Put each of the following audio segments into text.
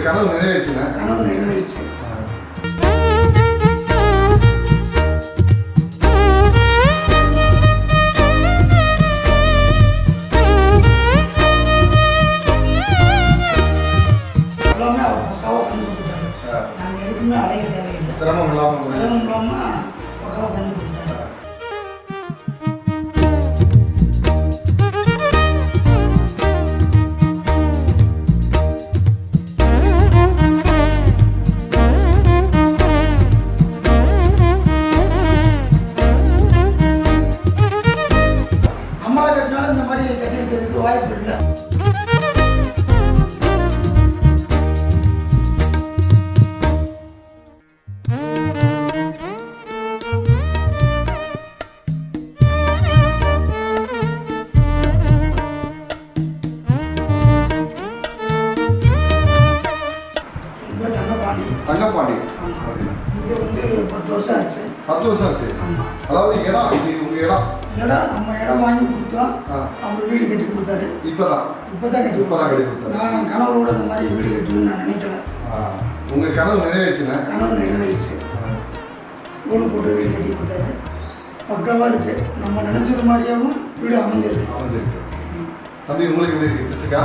கனவு நிறைவேறிச்சுண்ணா? கனவு நிறைவேறிச்சு. எல்லாமே அவர் பக்காவாக பண்ணி கொடுத்துட்டாரு. நாங்கள் எதுக்குமே அலைய தேவையில்லை. சிரமம் இல்லாமல் பக்காவாக பண்ணி கொடுத்துட்டாரு. நம்மளை கட்டினாலும் இந்த மாதிரி கட்டியிருக்கிறதுக்கு வாய்ப்பு இல்லை. தங்கப்பாண்டி. இங்கே வந்து 10 வருஷம் ஆச்சு. 10 வருஷம் ஆச்சு. ஆமாம். அதாவது இடம், இது உங்கள் இடம்? நம்ம இடம் வாங்கி கொடுத்தோம். அவர் வீடு கட்டி கொடுத்தாரு. இப்போதான் கட்டி கொடுத்தாரு. நான் கனவோட இந்த மாதிரி வீடு கட்டணும்னு நான் நினைக்கல. உங்கள் கனவு நிறைவேறிச்சுண்ணா? கனவு நிறைவேறிச்சு. லோன் போட்டு வீடு கட்டி கொடுத்தாரு. பக்காவாக இருக்குது. நம்ம நினச்சது மாதிரியாகவும் வீடு அமைஞ்சிருக்கு. தம்பி உங்களுக்கு எப்படி இருக்கு? பிடிச்சிருக்கா?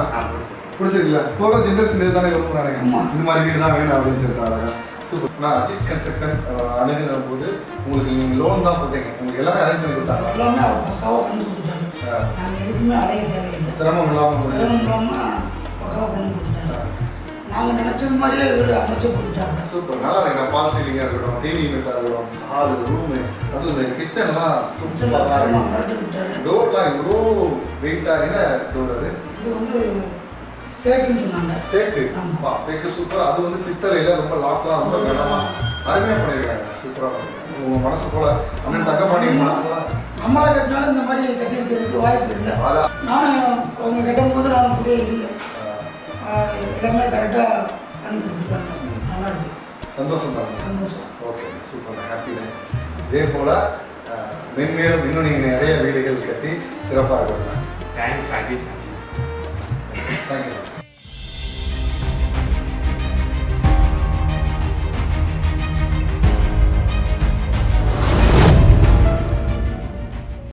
பிடிச்சிருக்குல்ல? போகிற ஜென்ரேஷன் இது தானே விரும்புகிறாங்க, இந்த மாதிரி வீடு தான் வேணும் அப்படின்னு சொல்லிட்டாங்க. சூப்பர். நான் அஜிஸ் கன்ஸ்ட்ரக்ஷன் அணுகின போது உங்களுக்கு நீங்கள் லோன் தான் போட்டீங்க, உங்களுக்கு எல்லாமே அரேஞ்ச் பண்ணி கொடுத்தாங்க? எல்லாமே அவர் பக்காவாக பண்ணி கொடுத்துட்டாரு. நாங்கள் எதுக்குமே அலைய தேவையில்லை. சிரமம் இல்லாமல் பக்காவாக பண்ணி கொடுத்துட்டாரு. நாங்கள் நினச்சது மாதிரியே வீடு அமைச்சு கொடுத்துட்டாங்க. சூப்பர். நல்லா இருக்கு. பால் சீலிங்காக இருக்கட்டும், டிவி யூனிட்டாக இருக்கட்டும், ஹாலு, ரூமு, அதுவும் இந்த கிச்சன்லாம் சூப்பராக இருக்கும். டோர்லாம் இவ்வளோ வெயிட்டாக என்ன டோர் அது? இது வந்து தேக்குன்னு சொன்னாங்க. தேக்கு சூப்பர். அது வந்து பித்தளையில் ரொம்ப லாக்லாம் ரொம்ப கனமாக அருமையாக பண்ணியிருக்காங்க. சூப்பராக பண்ணியிருக்காங்க. உங்கள் மனசு போல் அண்ணன் தங்கப்பாண்டி மனசு போல் நம்மளை கட்டினாலும் இந்த மாதிரி கட்டியிருக்கிறதுக்கு வாய்ப்பு இல்லை. நானும் அவங்க கட்டும் போது நான் கூட இல்லை. எல்லாமே கரெக்டாக பண்ணி கொடுத்துருக்காங்க. நல்லா இருக்கு. சந்தோஷம் தான். சந்தோஷம். Okay, super. ஹாப்பி தான். இதே போல் மென்மேலும் இன்னும் நீங்கள் நிறைய வீடுகள் கட்டி சிறப்பாக இருக்கணும். தேங்க்ஸ் அஜிஸ். தேங்க்யூ.